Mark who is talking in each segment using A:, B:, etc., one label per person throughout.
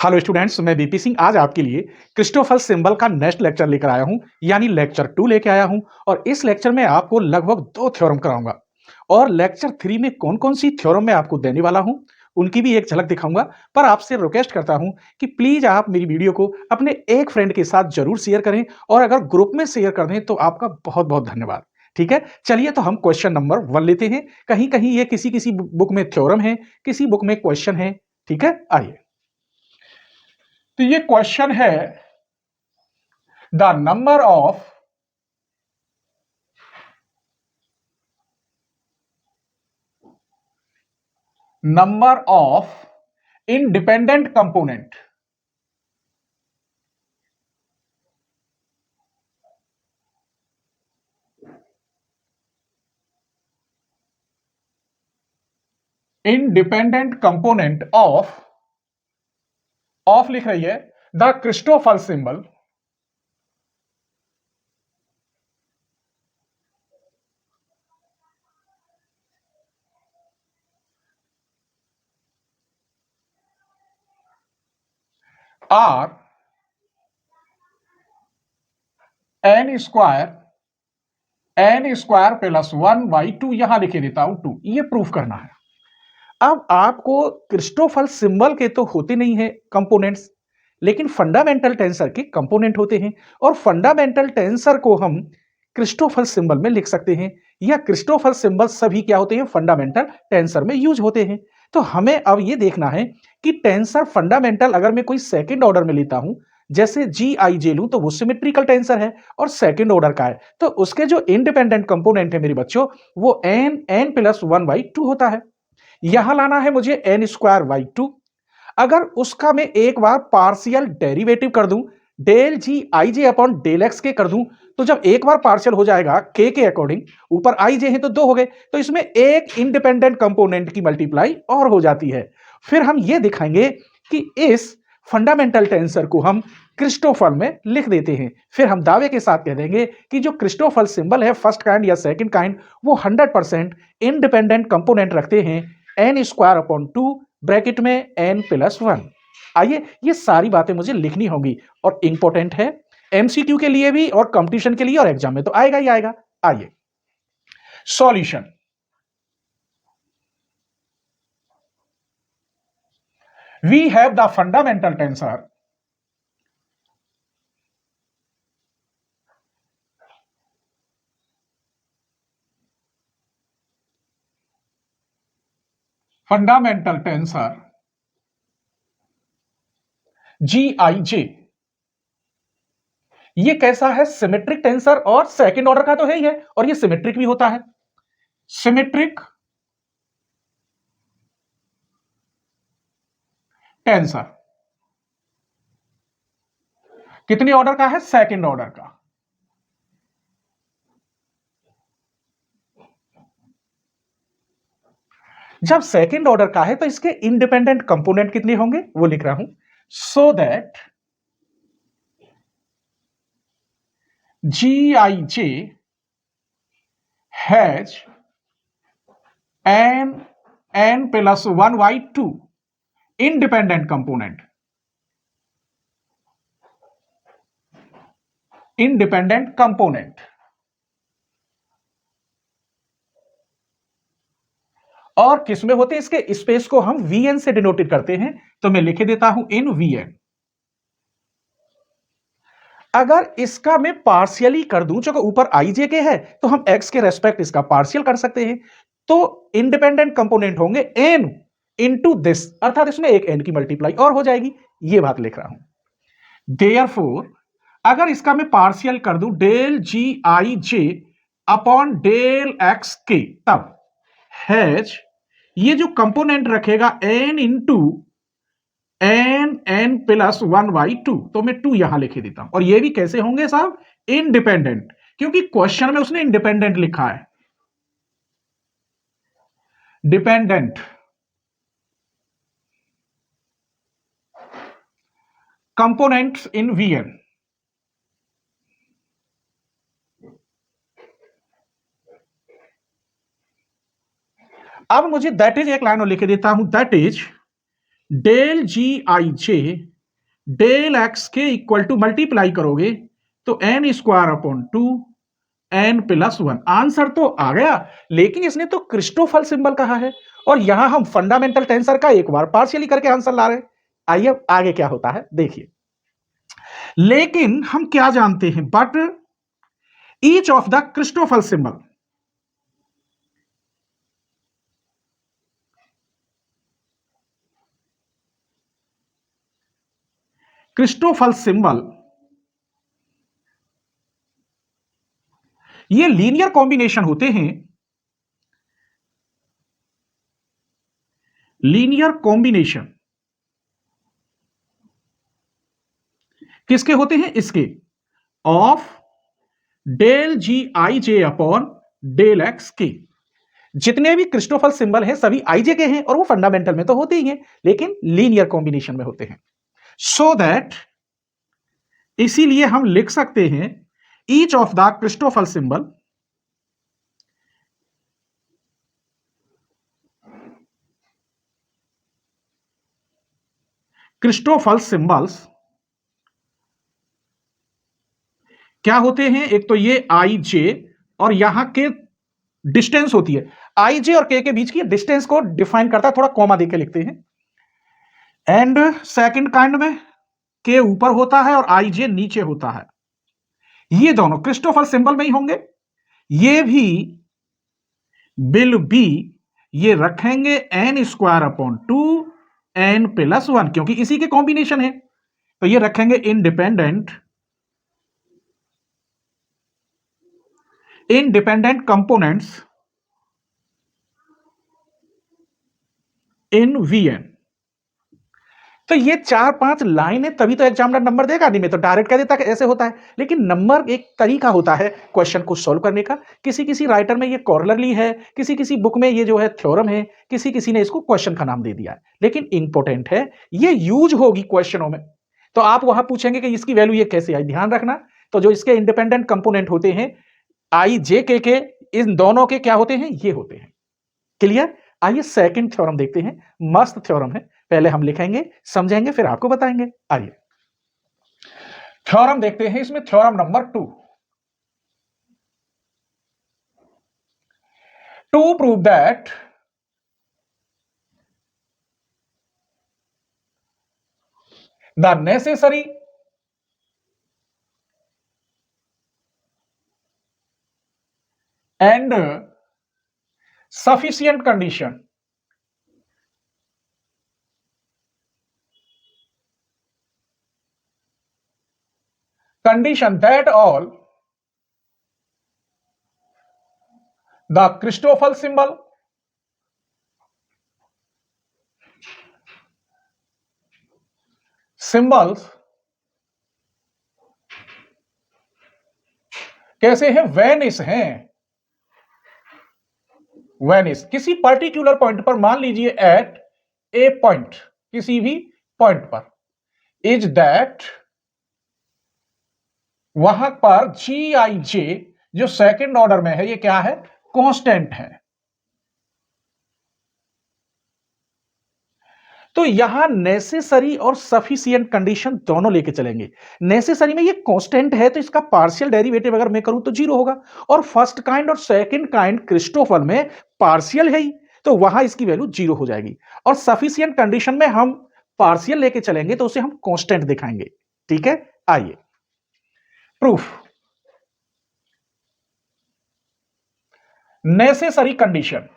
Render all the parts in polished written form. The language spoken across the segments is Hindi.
A: हेलो स्टूडेंट्स, मैं बीपी सिंह आज आपके लिए क्रिस्टोफर सिंबल का नेक्स्ट लेक्चर लेकर आया हूं, यानी लेक्चर 2 लेकर आया हूं। और इस लेक्चर में आपको लगभग 2 थ्योरम कराऊंगा और लेक्चर 3 में कौन-कौन सी थ्योरम मैं आपको देने वाला हूं, उनकी भी एक झलक दिखाऊंगा। पर आपसे रिक्वेस्ट करता हूं कि प्लीज आप मेरी वीडियो को अपने एक फ्रेंड के साथ जरूर शेयर करें और अगर ग्रुप में शेयर कर दें तो आपका बहुत-बहुत धन्यवाद। ठीक है, चलिए तो हम क्वेश्चन नंबर 1 लेते हैं। कहीं-कहीं ये किसी-किसी बुक में थ्योरम है, किसी बुक में क्वेश्चन है। ठीक है, आइए। तो ये क्वेश्चन है, the number of independent component of लिख रही है the Christoffel symbol are N square plus 1/2, यहां लिखे देता हूं 2। ये प्रूफ करना है। अब आपको क्रिस्टोफर सिंबल के तो होते नहीं है कंपोनेंट्स, लेकिन फंडामेंटल टेंसर के कंपोनेंट होते हैं और फंडामेंटल टेंसर को हम क्रिस्टोफर सिंबल में लिख सकते हैं, या क्रिस्टोफर सिंबल सभी क्या होते हैं, फंडामेंटल टेंसर में यूज होते हैं। तो हमें अब ये देखना है कि टेंसर फंडामेंटल अगर मैं कोई सेकंड ऑर्डर में लेता हूं, जैसे जी आई जे लूं, तो वो सिमेट्रिकल टेंसर है और सेकंड ऑर्डर का है, तो उसके जो इंडिपेंडेंट कंपोनेंट है मेरे बच्चों, वो एन प्लस 1/2 होता है। यहां लाना है मुझे एन स्क्वायर बाई 2। अगर उसका मैं एक बार पार्शियल डेरिवेटिव कर दूं, डेल जी आई जे अपॉन डेल एक्स के कर दूं, तो जब एक बार पार्शियल हो जाएगा के अकॉर्डिंग, ऊपर आई जे है तो 2 हो गए, तो इसमें एक इंडिपेंडेंट कंपोनेंट की मल्टीप्लाई और हो जाती है। फिर हम ये दिखाएंगे कि इस फंडामेंटल टेंसर को हम क्रिस्टोफर में लिख देते हैं। फिर हम दावे के साथ कह देंगे कि जो क्रिस्टोफर सिंबल है फर्स्ट काइंड या सेकंड काइंड, वो 100% इंडिपेंडेंट कंपोनेंट रखते हैं एन स्क्वायर अपॉन 2 ब्रैकेट में एन प्लस 1। आइए, ये सारी बातें मुझे लिखनी होंगी और इंपॉर्टेंट है एमसीक्यू के लिए भी और कंपटीशन के लिए और एग्जाम में तो आएगा ही आएगा। आइए, solution. We have the fundamental tensor g I j. ये कैसा है, सिमेट्रिक टेंसर और सेकंड ऑर्डर का तो है ही है, और ये सिमेट्रिक भी होता है। सिमेट्रिक टेंसर कितने ऑर्डर का है, सेकंड ऑर्डर का। जब सेकंड ऑर्डर का है तो इसके इंडिपेंडेंट कंपोनेंट कितने होंगे वो लिख रहा हूं, so that G I J has N plus 1/2 independent component. और किसमें होते हैं, इसके स्पेस को हम वीएन से डिनोटेड करते हैं, तो मैं लिख देता हूं इन वीएन। अगर इसका मैं पार्शियली कर दूं, जो ऊपर आई जे के है, तो हम एक्स के रेस्पेक्ट इसका पार्शियल कर सकते हैं, तो इंडिपेंडेंट कंपोनेंट होंगे एन इनटू दिस, अर्थात इसमें एक एन की मल्टीप्लाई और हो जाएगी। ये बात लिख रहा हूं। देयरफॉर अगर इसका मैं पार्शियल कर दूं डेल जी आई जे अपॉन डेल एक्स के, तब हैज ये जो कंपोनेंट रखेगा एन इंटू एन प्लस 1/2, तो मैं 2 यहां लिखे देता हूं। और ये भी कैसे होंगे साहब, इंडिपेंडेंट, क्योंकि क्वेश्चन में उसने इंडिपेंडेंट लिखा है। Dependent components in VN. अब मुझे दैट इज एक लाइन और लिख देता हूं, that is del G I J del X K equal to multiply करोगे तो N square upon 2 N plus 1। Answer तो आ गया, लेकिन इसने तो क्रिस्टोफल सिंबल कहा है और यहां हम फंडामेंटल टेंसर का एक बार पार्शियली करके आंसर ला रहे हैं। आइए आगे क्या होता है देखिए। लेकिन हम क्या जानते हैं, but each of the Christoffel symbol, Christoffel symbol ये लीनियर कॉम्बिनेशन होते हैं। लीनियर कॉम्बिनेशन किसके होते हैं, इसके of del G I J upon del X K. जितने भी क्रिस्टोफल सिंबल हैं सभी आईजे के हैं और वो फंडामेंटल में तो होते ही हैं, लेकिन लीनियर कॉम्बिनेशन में होते हैं। सो दैट इसीलिए हम लिख सकते हैं each of the Christoffel symbol Christoffel symbols क्या होते हैं, एक तो ये आई जे और यहां के डिस्टेंस होती है, आई जे और के बीच की डिस्टेंस को डिफाइन करता है, थोड़ा कॉमा देके लिखते हैं। एंड सेकंड काइंड में के ऊपर होता है और आई जे नीचे होता है। ये दोनों क्रिस्टोफल सिंबल में ही होंगे। ये भी विल बी, ये रखेंगे N square upon 2 N plus 1, क्योंकि इसी के कॉम्बिनेशन है तो ये रखेंगे इंडिपेंडेंट कंपोनेंट्स इन वीएन। तो ये 4-5 लाइनें तभी तो एग्जामिनर नंबर देगा, नहीं में तो डायरेक्ट कह देता कि ऐसे होता है। लेकिन नंबर एक तरीका होता है क्वेश्चन को सॉल्व करने का। किसी किसी राइटर में ये कॉर्लरली है, किसी किसी बुक में ये जो है थ्योरम है, किसी किसी ने इसको क्वेश्चन का नाम दे दिया है, लेकिन इंपॉर्टेंट है ये यूज होगी क्वेश्चनों में। तो आप वहां पूछेंगे कि इसकी वैल्यू ये कैसे आई, ध्यान रखना। तो जो इसके इंडिपेंडेंट कंपोनेंट होते हैं आई जे के इन दोनों के क्या होते हैं, ये होते हैं। क्लियर। आइए सेकंड थ्योरम देखते हैं, मस्त थ्योरम है। पहले हम लिखेंगे, समझेंगे, फिर आपको बताएंगे। आइए थ्योरम देखते हैं, इसमें theorem number 2। To prove that the necessary and sufficient condition that all the Christoffel symbol symbols कैसे हैं, वेनिस हैं। वेनिस किसी पर्टिकुलर पॉइंट पर, मान लीजिए एट ए पॉइंट, किसी भी पॉइंट पर, इज दैट वहां पर जी आई जे जो सेकंड ऑर्डर में है ये क्या है, कांस्टेंट है। तो यहां नेसेसरी और सफिशिएंट कंडीशन दोनों लेके चलेंगे। नेसेसरी में ये कांस्टेंट है तो इसका पार्शियल डेरिवेटिव अगर मैं करूं तो 0 होगा, और फर्स्ट काइंड और सेकंड काइंड क्रिस्टोफल में पार्शियल है ही, तो वहां इसकी वैल्यू 0 हो जाएगी। और सफिशिएंट कंडीशन में हम पार्शियल लेके चलेंगे तो उसे हम कांस्टेंट दिखाएंगे। ठीक है, आइए proof. Necessary condition,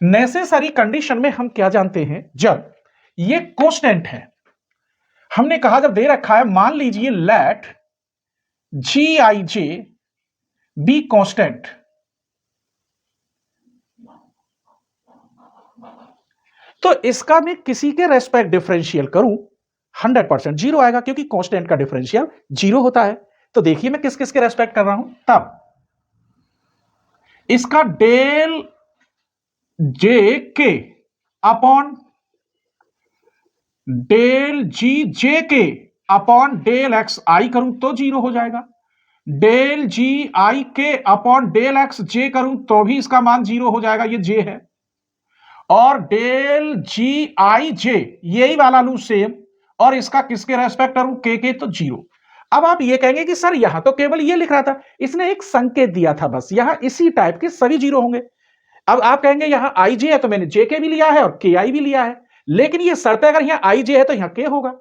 A: necessary condition में हम क्या जानते हैं, जब ये कांस्टेंट है, हमने कहा जब दे रखा है, मान लीजिए let G I J be constant, तो इसका मैं किसी के रेस्पेक्ट डिफरेंशियल करूं 100% 0 आएगा, क्योंकि कांस्टेंट का डिफरेंशियल 0 होता है। तो देखिए मैं किस किस के रेस्पेक्ट कर रहा हूं, तब इसका डेल जे के अपॉन डेल जी जे के अपॉन डेल एक्स आई करूं तो 0 हो जाएगा। डेल जी आई के अपॉन डेल एक्स जे करूं तो भी इसका मान 0 हो जाएगा, ये जे है। और डेल जी आई जे यही वाला लू सेम, और इसका किसके रेस्पेक्ट करूं, के तो 0। अब आप ये कहेंगे कि सर यहां तो केवल ये लिख रहा था, इसने एक संकेत दिया था बस, यहां इसी टाइप के सभी 0 होंगे। अब आप कहेंगे यहां आई जे है तो मैंने जे के भी लिया है और के आई भी लिया है, लेकिन ये शर्त है अगर यहां आई जे है तो यहां के होगा,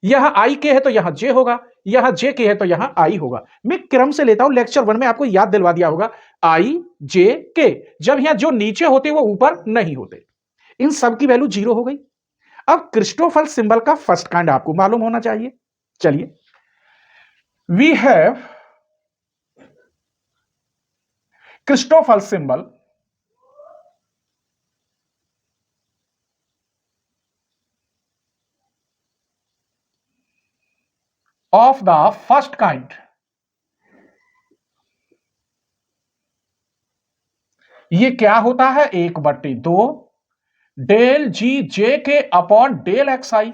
A: यहां आई के है तो यहां जे होगा, यहां जे के है तो यहां आई होगा। मैं क्रम से लेता हूं, लेक्चर 1 में आपको याद दिलवा दिया होगा, आई जे के, जब यहां जो नीचे होते वो ऊपर नहीं होते, इन सब की वैल्यू 0 हो गई। अब क्रिस्टोफल सिंबल का फर्स्ट काइंड आपको मालूम होना चाहिए। चलिए, we have Christoffel symbol of the first kind। ये क्या होता है, 1/2 डेल जी जे के अपॉन डेल एक्स आई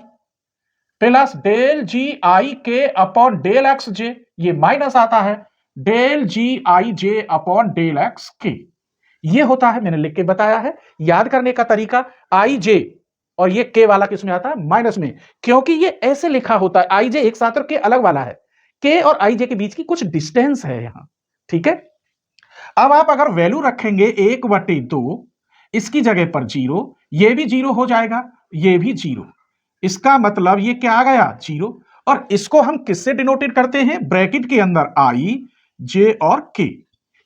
A: प्लस डेल जी आई के अपॉन डेल एक्स जे, ये माइनस आता है डेल जी आई जे अपॉन डेल एक्स के। ये होता है, मैंने लिख के बताया है। याद करने का तरीका, आई जे और ये के वाला किसमें आता है, माइनस में, क्योंकि ये ऐसे लिखा होता है, आई जे एक साथ और के अलग वाला है, के और आई जे के बीच की कुछ डिस्टेंस है यहां, ठीक है। अब आप अगर वैल्यू रखेंगे 1/2, इसकी जगह पर 0, ये भी 0 हो जाएगा, ये भी 0, इसका मतलब ये क्या आ गया, 0। और इसको हम किससे डिनोटेड करते हैं, ब्रैकेट के अंदर आई जे और के,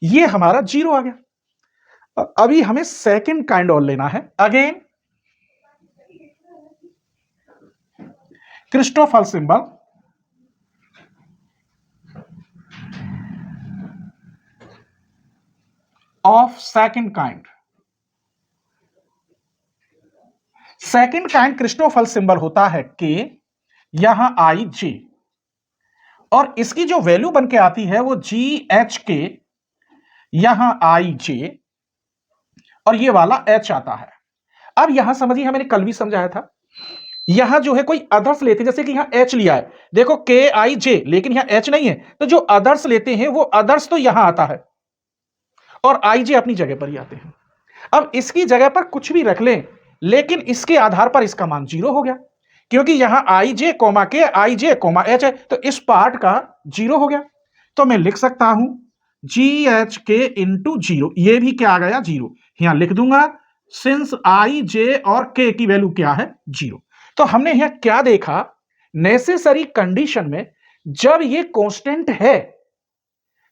A: ये हमारा 0 आ गया। अभी हमें सेकंड काइंड और लेना है, again Christoffel symbol of second kind. Second kind Christoffel symbol होता है के, यहां आई जे, और इसकी जो वैल्यू बन के आती है वो जी एच के, यहां आई जे, और ये वाला एच आता है। अब यहां समझिए, मैंने कल भी समझाया था, यहां जो है कोई अदर्स लेते, जैसे कि यहां एच लिया है, देखो के आई जे, लेकिन यहां एच नहीं है, तो जो अदर्स लेते हैं वो अदर्स तो यहां आता है और आई जे अपनी जगह पर ही आते हैं। अब इसकी जगह पर कुछ भी रख लें, लेकिन इसके आधार पर इसका मान 0 हो गया, क्योंकि यहां आई जे कोमा के, आई जे कोमा एच है, तो इस पार्ट का 0 हो गया। तो मैं लिख सकता हूं जी एच के इंटू 0, यह भी क्या आ गया, 0। यहां लिख दूंगा सिंस आई जे और के की वैल्यू क्या है, 0। तो हमने यहां क्या देखा, नेसेसरी कंडीशन में जब ये कांस्टेंट है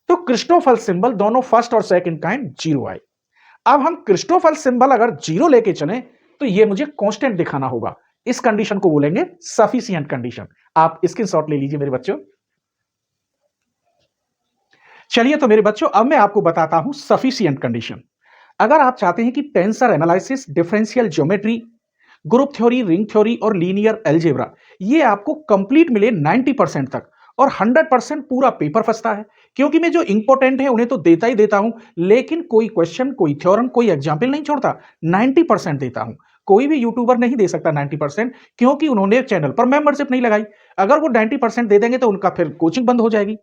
A: तो क्रिस्टोफल सिंबल दोनों फर्स्ट और सेकंड काइंड 0 आए। अब हम क्रिस्टोफल सिंबल अगर 0 लेके चले तो ये मुझे कांस्टेंट दिखाना होगा, इस कंडीशन को बोलेंगे सफिशिएंट कंडीशन। आप स्क्रीनशॉट ले लीजिए मेरे बच्चों। चलिए तो मेरे बच्चों, अब मैं आपको बताता हूं सफिशिएंट कंडीशन। अगर आप चाहते हैं कि tensor analysis, differential geometry, group theory, ring theory और लीनियर अलजेब्रा ये आपको कंप्लीट मिले 90% तक, और 100% पूरा पेपर फंसता है, क्योंकि मैं जो इंपॉर्टेंट है उन्हें तो देता ही देता हूं, लेकिन कोई क्वेश्चन, कोई थ्योरम, कोई एग्जाम्पल नहीं छोड़ता, 90% देता हूं। कोई भी यूट्यूबर नहीं दे सकता 90%, क्योंकि उन्होंने चैनल पर मेंबरशिप नहीं लगाई। अगर वो 90% दे देंगे तो उनका फिर कोचिंग बंद हो जाएगी।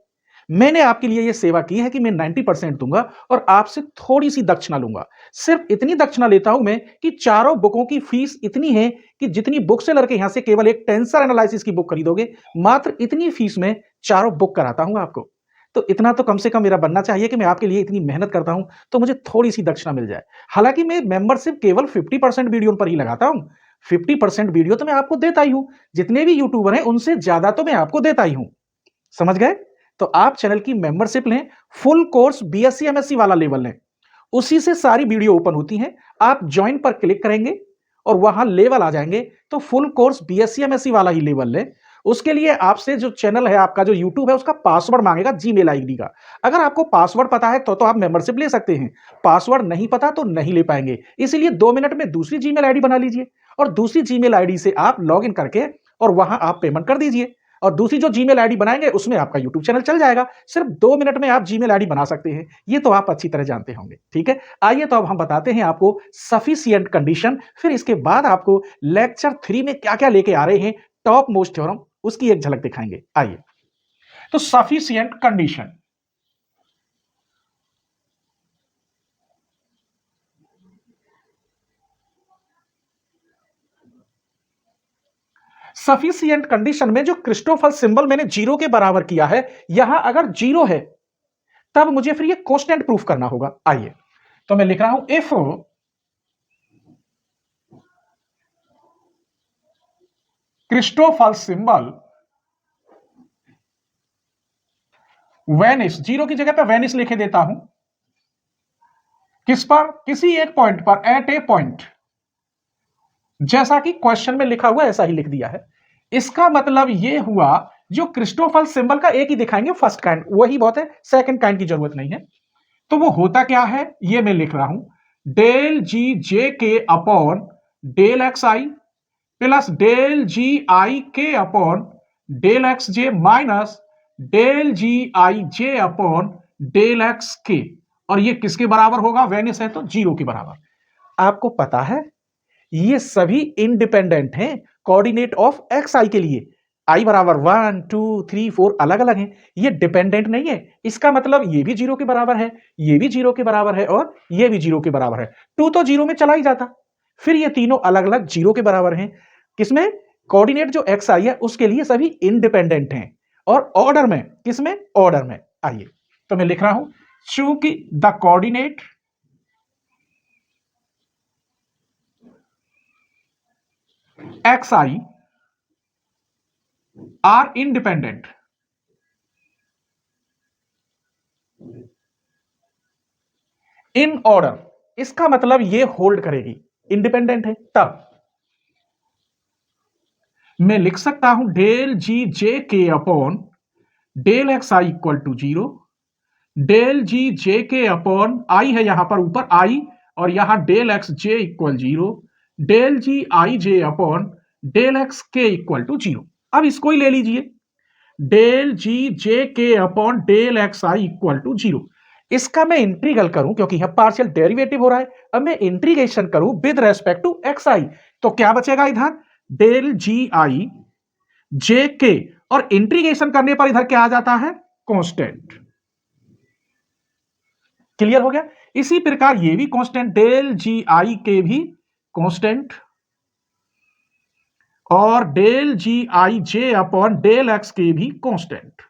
A: मैंने आपके लिए यह सेवा की है कि मैं 90% दूंगा और आपसे थोड़ी सी दक्षिणा लूंगा। सिर्फ इतनी दक्षिणा लेता हूं मैं कि चारों बुकों की फीस इतनी है कि जितनी बुक सेलर के यहां से केवल एक टेंसर एनालिसिस की बुक खरीदोगे, मात्र इतनी फीस में चारों बुक कराता हूं आपको। तो इतना तो कम से कम मेरा बनना चाहिए कि मैं आपके लिए इतनी मेहनत करता हूं तो मुझे थोड़ी सी दक्षिणा मिल जाए। हालांकि मैं मेंबरशिप केवल 50% वीडियो पर ही लगाता हूं, 50% वीडियो तो मैं आपको देता ही हूं, जितने भी यूट्यूबर हैं उनसे ज्यादा तो मैं आपको देता ही हूं। समझ गए? तो आप चैनल की मेंबरशिप लें, फुल कोर्स बीएससी एमएससी वाला लेवल लें, उसी से सारी वीडियो ओपन होती हैं। आप ज्वाइन पर क्लिक करेंगे और वहां लेवल आ जाएंगे, तो फुल कोर्स बीएससी एमएससी वाला ही लेवल लें। उसके लिए आपसे जो चैनल है आपका, जो यूट्यूब है, उसका पासवर्ड मांगेगा, जीमेल आईडी का। अगर आपको पासवर्ड पता है तो आप मेंबरशिप ले सकते हैं, पासवर्ड नहीं पता तो नहीं ले पाएंगे। इसीलिए 2 मिनट में दूसरी जीमेल आईडी बना लीजिए और दूसरी जीमेल आईडी से आप लॉग इन करके और वहां आप पेमेंट कर दीजिए, और दूसरी जो जीमेल आईडी बनाएंगे उसमें आपका यूट्यूब चैनल चल जाएगा। सिर्फ 2 मिनट में आप जीमेल आईडी बना सकते हैं, ये तो आप अच्छी तरह जानते होंगे। ठीक है, आइए तो अब हम बताते हैं आपको सफिशिएंट कंडीशन, फिर इसके बाद आपको लेक्चर 3 में क्या क्या लेके आ रहे हैं, टॉप मोस्ट थ्योरम, उसकी एक झलक दिखाएंगे। आइए, तो सफिशिएंट कंडीशन, सफिशिएंट कंडीशन में जो क्रिस्टोफल सिंबल मैंने जीरो के बराबर किया है, यहां अगर जीरो है तब मुझे फिर ये कांस्टेंट प्रूफ करना होगा। आइए, तो मैं लिख रहा हूं if Christoffel symbol Venice, zero की जगह पर वेनिस लिखे देता हूं, किस पर, किसी एक पॉइंट पर, एट ए पॉइंट, जैसा कि क्वेश्चन में लिखा हुआ ऐसा ही लिख दिया है। इसका मतलब यह हुआ जो क्रिस्टोफल सिंबल का एक ही दिखाएंगे, फर्स्ट काइंड, वही बहुत है, सेकंड काइंड की जरूरत नहीं है। तो वो होता क्या है, ये मैं लिख रहा हूं, डेल जी जे के अपॉन डेल एक्स आई प्लस डेल जी आई के अपॉन डेल एक्स जे माइनस डेल जी आई जे अपॉन डेल एक्स के। और ये किसके बराबर होगा, वेनिस है तो जीरो के बराबर। आपको पता है ये सभी इंडिपेंडेंट हैं कोऑर्डिनेट ऑफ एक्स आई के लिए। आई बराबर 1 2 3 4 अलग अलग हैं, ये डिपेंडेंट नहीं है। इसका मतलब ये भी जीरो के बराबर है, ये भी जीरो के बराबर है और ये भी जीरो के बराबर है। 2 तो जीरो में चला ही जाता, फिर ये तीनों अलग अलग जीरो के बराबर हैं। किसमें, कोऑर्डिनेट जो एक्स आई है उसके लिए सभी इंडिपेंडेंट हैं और ऑर्डर में, किसमें, ऑर्डर में। आइए, तो मैं लिख रहा हूं चूंकि the coordinate x I R independent, in order, इसका मतलब ये होल्ड करेगी, इंडिपेंडेंट है। तब मैं लिख सकता हूं डेल जी जे के upon del x I equal to zero, del जी जे के अपॉन आई है यहां पर ऊपर आई और यहां del X J equal zero, del G I J upon del X K equal to zero. अब इसको ही ले लीजिए, डेल जी जे के upon del x I equal to zero. इसका मैं इंटीग्रल करूं क्योंकि यहां पार्शियल डेरिवेटिव हो रहा है, अब मैं इंटीग्रेशन करूं विद रेस्पेक्ट टू एक्स आई, तो क्या बचेगा इधर, डेल जी आई जे के, और इंटीग्रेशन करने पर इधर क्या आ जाता है, कांस्टेंट। क्लियर हो गया। इसी प्रकार ये भी कांस्टेंट, डेल जी आई के भी कांस्टेंट और डेल जी आई जे अपॉन डेल एक्स के भी कांस्टेंट।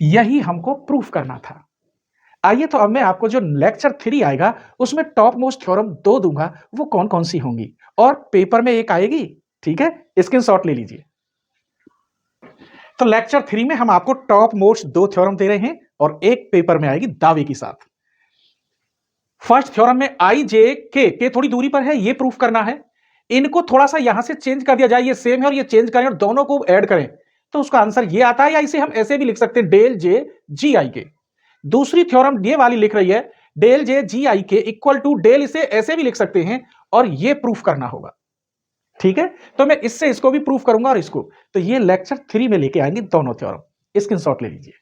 A: यही हमको प्रूफ करना था। आइए, तो अब मैं आपको जो लेक्चर 3 आएगा उसमें टॉप मोस्ट थ्योरम 2 दूंगा, वो कौन कौन सी होंगी, और पेपर में एक आएगी, ठीक है, स्क्रीनशॉट ले लीजिए। तो लेक्चर 3 में हम आपको टॉप मोस्ट 2 थ्योरम दे रहे हैं और एक पेपर में आएगी दावे के साथ। फर्स्ट थ्योरम में आई जे के थोड़ी दूरी पर है, ये प्रूफ करना है। इनको थोड़ा सा यहां से चेंज कर दिया जाए, ये सेम है और ये चेंज करें और दोनों को ऐड करें तो उसका आंसर ये आता है, या इसे हम ऐसे भी लिख सकते हैं, डेल जे जी आई के। दूसरी थ्योरम ये वाली लिख रही है, डेल जे जी आई के इक्वल टू डेल, इसे ऐसे भी लिख सकते हैं और ये प्रूफ करना होगा। ठीक है, तो मैं इससे इसको भी प्रूफ करूंगा और इसको, तो ये लेक्चर 3 में लेके आएंगे दोनों थ्योरम। स्क्रीनशॉट ले लीजिए।